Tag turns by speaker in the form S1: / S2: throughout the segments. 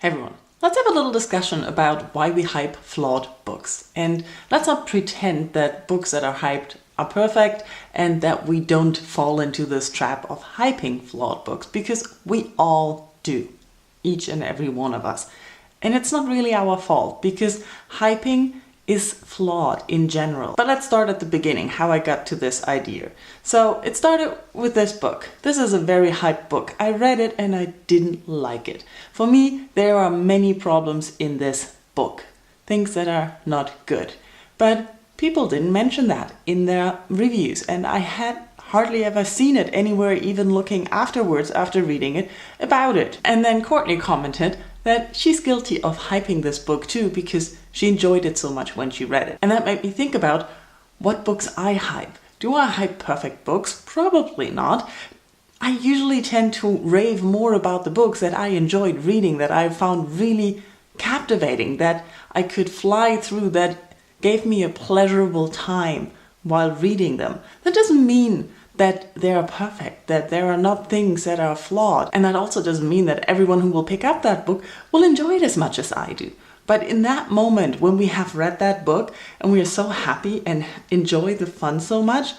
S1: everyone, let's have a little discussion about why we hype flawed books. And let's not pretend that books that are hyped are perfect and that we don't fall into this trap of hyping flawed books, because we all do, each and every one of us. And it's not really our fault, because hyping is flawed in general. But let's start at the beginning, how I got to this idea. So it started with this book. This is a very hyped book. I read it and I didn't like it. For me, there are many problems in this book, things that are not good. But people didn't mention that in their reviews, and I had hardly ever seen it anywhere, even looking afterwards after reading it, about it. And then Courtney commented that she's guilty of hyping this book too, because she enjoyed it so much when she read it. And that made me think about what books I hype. Do I hype perfect books? Probably not. I usually tend to rave more about the books that I enjoyed reading, that I found really captivating, that I could fly through, that gave me a pleasurable time while reading them. That doesn't mean that they are perfect, that there are not things that are flawed. And that also doesn't mean that everyone who will pick up that book will enjoy it as much as I do. But in that moment, when we have read that book and we are so happy and enjoy the fun so much,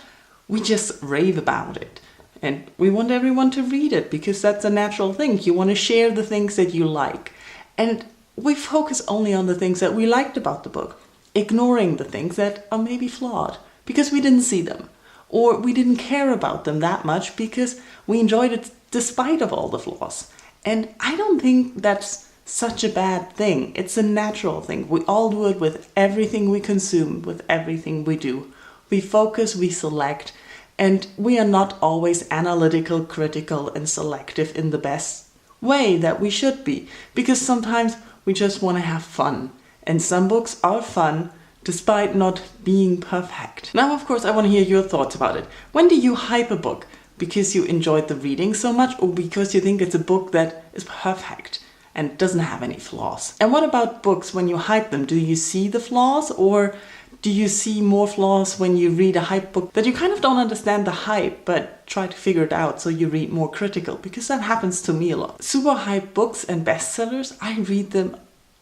S1: we just rave about it. And we want everyone to read it, because that's a natural thing. You want to share the things that you like. And we focus only on the things that we liked about the book, ignoring the things that are maybe flawed because we didn't see them, or we didn't care about them that much because we enjoyed it despite of all the flaws. And I don't think that's such a bad thing. It's a natural thing. We all do it with everything we consume, with everything we do. We focus, we select, and we are not always analytical, critical, and selective in the best way that we should be, because sometimes we just want to have fun. And some books are fun despite not being perfect. Now, of course, I want to hear your thoughts about it. When do you hype a book? Because you enjoyed the reading so much, or because you think it's a book that is perfect and doesn't have any flaws? And what about books when you hype them? Do you see the flaws, or do you see more flaws when you read a hype book that you kind of don't understand the hype but try to figure it out, so you read more critical? Because that happens to me a lot. Super hype books and bestsellers, I read them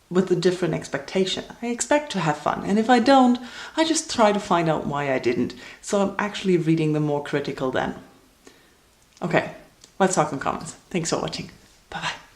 S1: with a different expectation. I expect to have fun, and if I don't, I just try to find out why I didn't. So I'm actually reading them more critical then. Okay, let's talk in comments. Thanks for watching. Bye bye.